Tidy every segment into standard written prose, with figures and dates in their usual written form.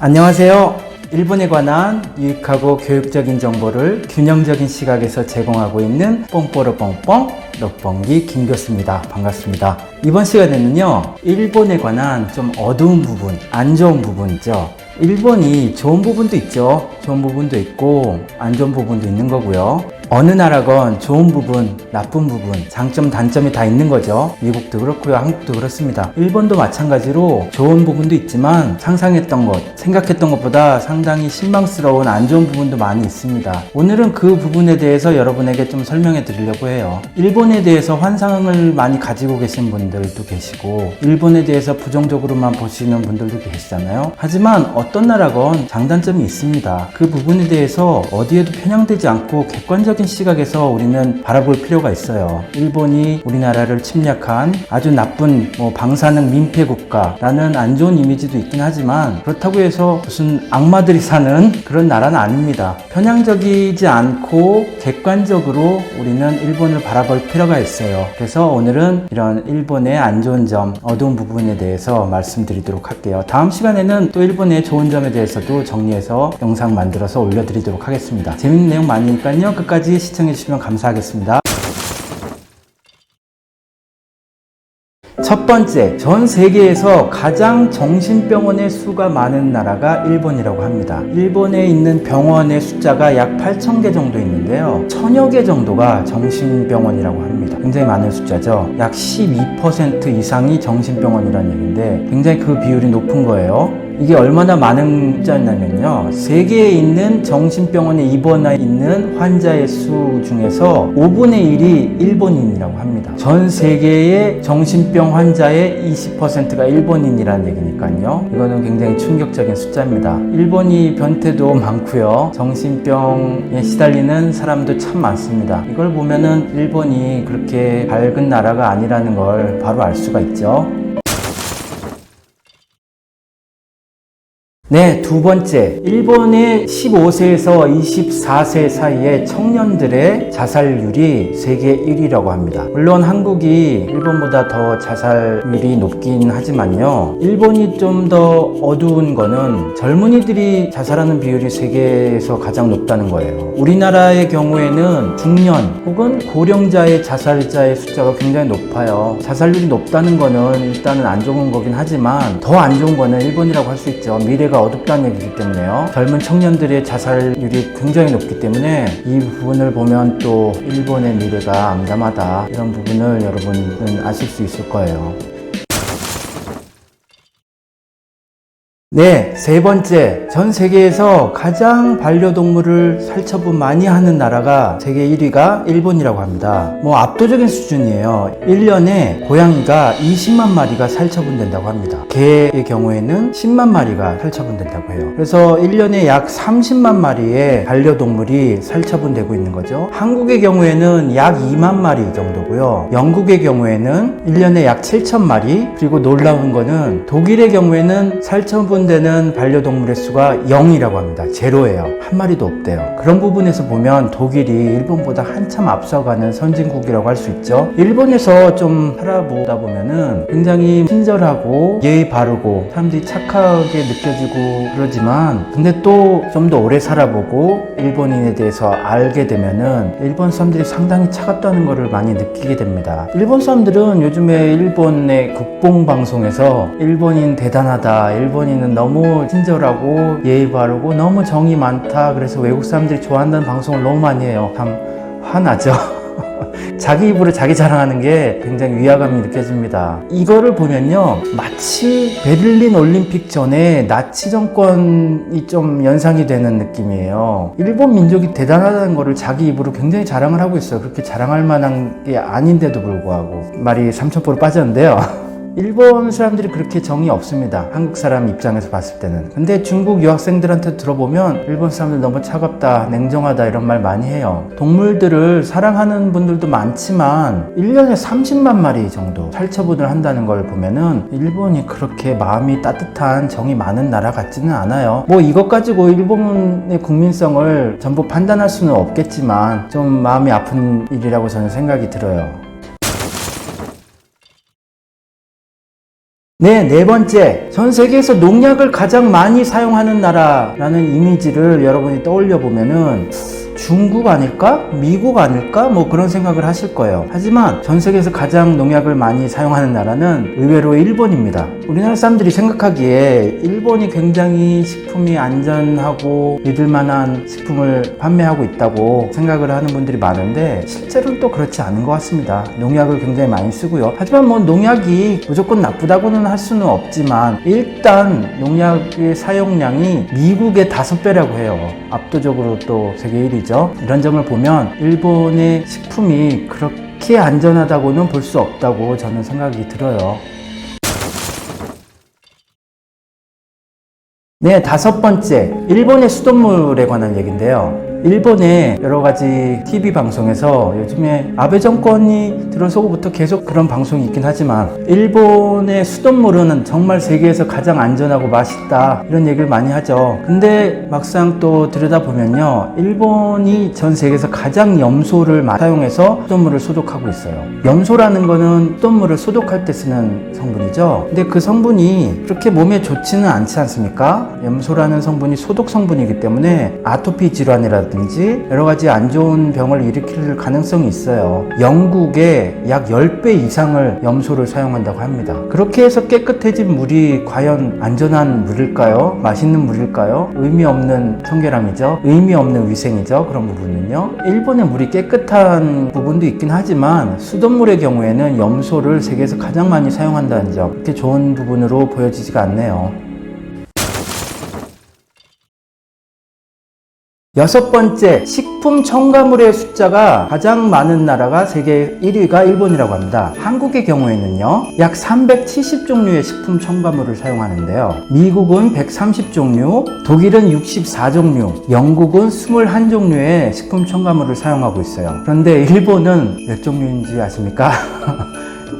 안녕하세요. 일본에 관한 유익하고 교육적인 정보를 균형적인 시각에서 제공하고 있는 뽕뽀르뽕뽕 럭벙기 김 교수입니다. 반갑습니다. 이번 시간에는요, 일본에 관한 좀 어두운 부분, 안 좋은 부분이죠. 일본이 좋은 부분도 있죠. 좋은 부분도 있고 안 좋은 부분도 있는 거고요. 어느 나라건 좋은 부분, 나쁜 부분, 장점, 단점이 다 있는 거죠. 미국도 그렇고요. 한국도 그렇습니다. 일본도 마찬가지로 좋은 부분도 있지만 상상했던 것, 생각했던 것보다 상당히 실망스러운 안 좋은 부분도 많이 있습니다. 오늘은 그 부분에 대해서 여러분에게 좀 설명해 드리려고 해요. 일본에 대해서 환상을 많이 가지고 계신 분들도 계시고 일본에 대해서 부정적으로만 보시는 분들도 계시잖아요. 하지만 어떤 나라건 장단점이 있습니다. 그 부분에 대해서 어디에도 편향되지 않고 객관적인 시각에서 우리는 바라볼 필요가 있어요. 일본이 우리나라를 침략한 아주 나쁜 방사능 민폐 국가라는 안 좋은 이미지도 있긴 하지만 그렇다고 해서 무슨 악마들이 사는 그런 나라는 아닙니다. 편향적이지 않고 객관적으로 우리는 일본을 바라볼 필요가 있어요. 그래서 오늘은 이런 일본의 안 좋은 점, 어두운 부분에 대해서 말씀드리도록 할게요. 다음 시간에는 또 일본의 좋은 점에 대해서도 정리해서 영상 만들어서 올려드리도록 하겠습니다. 재밌는 내용 많으니까요. 끝까지 시청해주시면 감사하겠습니다. 첫 번째, 전 세계에서 가장 정신병원의 수가 많은 나라가 일본이라고 합니다. 일본에 있는 병원의 숫자가 약 8,000개 정도 있는데요. 1,000여 개 정도가 정신병원이라고 합니다. 굉장히 많은 숫자죠. 약 12% 이상이 정신병원이라는 얘기인데 굉장히 그 비율이 높은 거예요. 이게 얼마나 많은 숫자냐면요, 세계에 있는 정신병원에 입원해 있는 환자의 수 중에서 5분의 1이 일본인이라고 합니다. 전 세계의 정신병 환자의 20%가 일본인이라는 얘기니까요. 이거는 굉장히 충격적인 숫자입니다. 일본이 변태도 많고요. 정신병에 시달리는 사람도 참 많습니다. 이걸 보면은 일본이 그렇게 밝은 나라가 아니라는 걸 바로 알 수가 있죠. 네, 두 번째, 일본의 15세에서 24세 사이의 청년들의 자살률이 세계 1위라고 합니다. 물론 한국이 일본보다 더 자살률이 높긴 하지만요, 일본이 좀 더 어두운 거는 젊은이들이 자살하는 비율이 세계에서 가장 높다는 거예요. 우리나라의 경우에는 중년 혹은 고령자의 자살자의 숫자가 굉장히 높아요. 자살률이 높다는 거는 일단은 안 좋은 거긴 하지만 더 안 좋은 거는 일본이라고 할 수 있죠. 미래가 어둡다는 얘기이기 때문에요. 젊은 청년들의 자살률이 굉장히 높기 때문에 이 부분을 보면 또 일본의 미래가 암담하다, 이런 부분을 여러분은 아실 수 있을 거예요. 네, 세 번째, 전 세계에서 가장 반려동물을 살처분 많이 하는 나라가 세계 1위가 일본이라고 합니다. 압도적인 수준이에요. 1년에 고양이가 20만 마리가 살처분된다고 합니다. 개의 경우에는 10만 마리가 살처분된다고 해요. 그래서 1년에 약 30만 마리의 반려동물이 살처분되고 있는 거죠. 한국의 경우에는 약 2만 마리 정도고요. 영국의 경우에는 1년에 약 7천 마리, 그리고 놀라운 거는 독일의 경우에는 살처분 되는 반려동물의 수가 0이라고 합니다. 제로예요. 한 마리도 없대요. 그런 부분에서 보면 독일이 일본보다 한참 앞서가는 선진국이라고 할 수 있죠. 일본에서 좀 살아보다 보면은 굉장히 친절하고 예의 바르고 사람들이 착하게 느껴지고 그러지만, 근데 또 좀 더 오래 살아보고 일본인에 대해서 알게 되면은 일본 사람들이 상당히 차갑다는 것을 많이 느끼게 됩니다. 일본 사람들은 요즘에 일본의 국뽕방송에서 일본인 대단하다, 일본인은 너무 친절하고 예의 바르고 너무 정이 많다, 그래서 외국 사람들이 좋아한다는 방송을 너무 많이 해요. 참 화나죠. 자기 입으로 자기 자랑하는 게 굉장히 위화감이 느껴집니다. 이거를 보면요, 마치 베를린 올림픽 전에 나치 정권이 좀 연상이 되는 느낌이에요. 일본 민족이 대단하다는 거를 자기 입으로 굉장히 자랑을 하고 있어요. 그렇게 자랑할 만한 게 아닌데도 불구하고. 말이 삼천포로 빠졌는데요. 일본 사람들이 그렇게 정이 없습니다. 한국 사람 입장에서 봤을 때는. 근데 중국 유학생들한테 들어보면 일본 사람들 너무 차갑다, 냉정하다, 이런 말 많이 해요. 동물들을 사랑하는 분들도 많지만 1년에 30만 마리 정도 살처분을 한다는 걸 보면은 일본이 그렇게 마음이 따뜻한, 정이 많은 나라 같지는 않아요. 이것 가지고 일본의 국민성을 전부 판단할 수는 없겠지만 좀 마음이 아픈 일이라고 저는 생각이 들어요. 네, 네 번째. 전 세계에서 농약을 가장 많이 사용하는 나라라는 이미지를 여러분이 떠올려 보면은 중국 아닐까? 미국 아닐까? 뭐 그런 생각을 하실 거예요. 하지만 전 세계에서 가장 농약을 많이 사용하는 나라는 의외로 일본입니다. 우리나라 사람들이 생각하기에 일본이 굉장히 식품이 안전하고 믿을 만한 식품을 판매하고 있다고 생각을 하는 분들이 많은데 실제로는 또 그렇지 않은 것 같습니다. 농약을 굉장히 많이 쓰고요. 하지만 뭐 농약이 무조건 나쁘다고는 할 수는 없지만 일단 농약의 사용량이 미국의 5배라고 해요. 압도적으로 또 세계 1위죠. 이런 점을 보면 일본의 식품이 그렇게 안전하다고는 볼 수 없다고 저는 생각이 들어요. 네, 5번째. 일본의 수돗물에 관한 얘기인데요. 일본의 여러 가지 TV 방송에서 요즘에 아베 정권이 들어서고부터 계속 그런 방송이 있긴 하지만 일본의 수돗물은 정말 세계에서 가장 안전하고 맛있다 이런 얘기를 많이 하죠. 근데 막상 또 들여다보면요, 일본이 전 세계에서 가장 염소를 사용해서 수돗물을 소독하고 있어요. 염소라는 거는 수돗물을 소독할 때 쓰는 성분이죠. 근데 그 성분이 그렇게 몸에 좋지는 않지 않습니까? 염소라는 성분이 소독 성분이기 때문에 아토피 질환이라든지 여러 가지 안 좋은 병을 일으킬 가능성이 있어요. 영국에 약 10배 이상을 염소를 사용한다고 합니다. 그렇게 해서 깨끗해진 물이 과연 안전한 물일까요? 맛있는 물일까요? 의미 없는 청결함이죠. 의미 없는 위생이죠. 그런 부분은요. 일본의 물이 깨끗한 부분도 있긴 하지만 수돗물의 경우에는 염소를 세계에서 가장 많이 사용한다는 점, 그렇게 좋은 부분으로 보여지지가 않네요. 6번째, 식품 첨가물의 숫자가 가장 많은 나라가 세계 1위가 일본이라고 합니다. 한국의 경우에는요, 약 370종류의 식품 첨가물을 사용하는데요. 미국은 130종류, 독일은 64종류, 영국은 21종류의 식품 첨가물을 사용하고 있어요. 그런데 일본은 몇 종류인지 아십니까?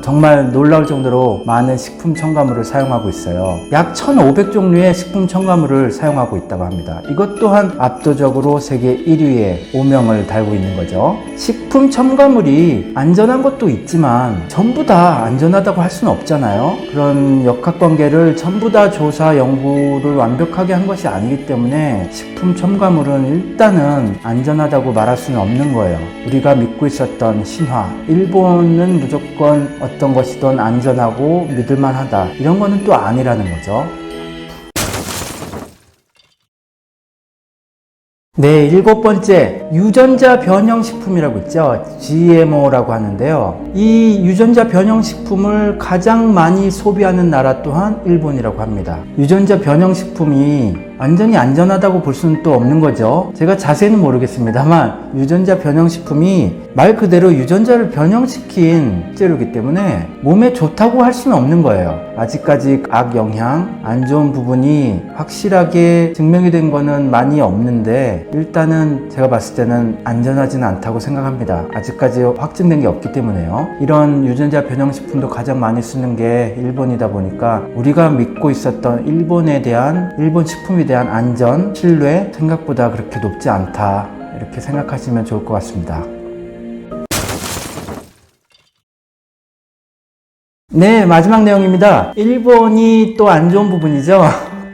정말 놀라울 정도로 많은 식품 첨가물을 사용하고 있어요. 약 1500종류의 식품 첨가물을 사용하고 있다고 합니다. 이것 또한 압도적으로 세계 1위의 오명을 달고 있는 거죠. 식품 첨가물이 안전한 것도 있지만 전부 다 안전하다고 할 수는 없잖아요. 그런 역학관계를 전부 다 조사, 연구를 완벽하게 한 것이 아니기 때문에 식품 첨가물은 일단은 안전하다고 말할 수는 없는 거예요. 우리가 믿고 있었던 신화, 일본은 무조건 어떤 것이든 안전하고 믿을만하다, 이런 거는 또 아니라는 거죠. 네, 7번째, 유전자 변형식품이라고 있죠. GMO라고 하는데요. 이 유전자 변형식품을 가장 많이 소비하는 나라 또한 일본이라고 합니다. 유전자 변형식품이 완전히 안전하다고 볼 수는 또 없는 거죠. 제가 자세히는 모르겠습니다만 유전자 변형식품이 말 그대로 유전자를 변형시킨 재료이기 때문에 몸에 좋다고 할 수는 없는 거예요. 아직까지 악영향, 안 좋은 부분이 확실하게 증명이 된 거는 많이 없는데 일단은 제가 봤을 때는 안전하지는 않다고 생각합니다. 아직까지 확증된 게 없기 때문에요. 이런 유전자 변형식품도 가장 많이 쓰는 게 일본이다 보니까 우리가 믿고 있었던 일본 식품에 대한 안전, 신뢰 생각보다 그렇게 높지 않다, 이렇게 생각하시면 좋을 것 같습니다. 네, 마지막 내용입니다. 일본이 또 안 좋은 부분이죠.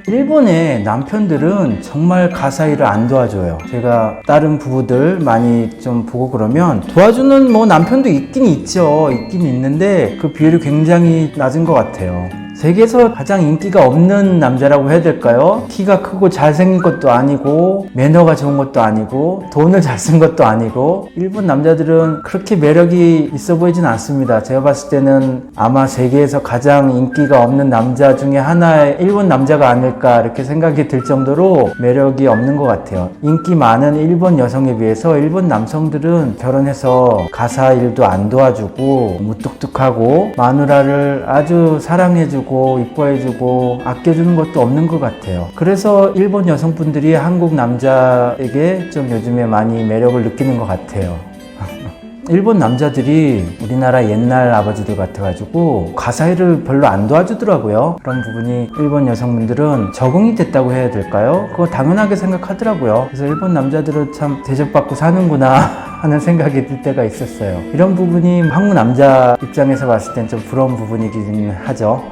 일본의 남편들은 정말 가사일을 안 도와줘요. 제가 다른 부부들 많이 좀 보고 그러면 도와주는 뭐 남편도 있긴 있죠. 있긴 있는데 그 비율이 굉장히 낮은 것 같아요. 세계에서 가장 인기가 없는 남자라고 해야 될까요? 키가 크고 잘생긴 것도 아니고 매너가 좋은 것도 아니고 돈을 잘 쓴 것도 아니고 일본 남자들은 그렇게 매력이 있어 보이진 않습니다. 제가 봤을 때는 아마 세계에서 가장 인기가 없는 남자 중에 하나의 일본 남자가 아닐까 이렇게 생각이 들 정도로 매력이 없는 것 같아요. 인기 많은 일본 여성에 비해서 일본 남성들은 결혼해서 가사 일도 안 도와주고 무뚝뚝하고 마누라를 아주 사랑해주고 이뻐해주고 아껴주는 것도 없는 것 같아요. 그래서 일본 여성분들이 한국 남자에게 좀 요즘에 많이 매력을 느끼는 것 같아요. 일본 남자들이 우리나라 옛날 아버지들 같아가지고 가사일을 별로 안 도와주더라고요. 그런 부분이 일본 여성분들은 적응이 됐다고 해야 될까요? 그거 당연하게 생각하더라고요. 그래서 일본 남자들은 참 대접받고 사는구나 하는 생각이 들 때가 있었어요. 이런 부분이 한국 남자 입장에서 봤을 땐 좀 부러운 부분이긴 하죠.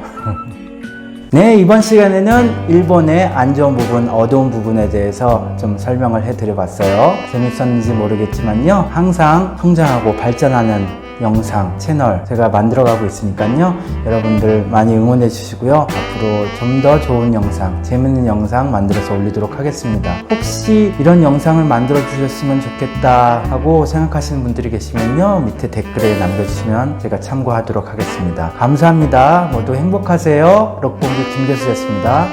네, 이번 시간에는 일본의 안 좋은 부분, 어두운 부분에 대해서 좀 설명을 해드려 봤어요. 재밌었는지 모르겠지만요, 항상 성장하고 발전하는 영상, 채널 제가 만들어가고 있으니까요, 여러분들 많이 응원해 주시고요, 앞으로 좀 더 좋은 영상, 재밌는 영상 만들어서 올리도록 하겠습니다. 혹시 이런 영상을 만들어 주셨으면 좋겠다 하고 생각하시는 분들이 계시면요, 밑에 댓글에 남겨주시면 제가 참고하도록 하겠습니다. 감사합니다. 모두 행복하세요. 록봉기 김교수였습니다.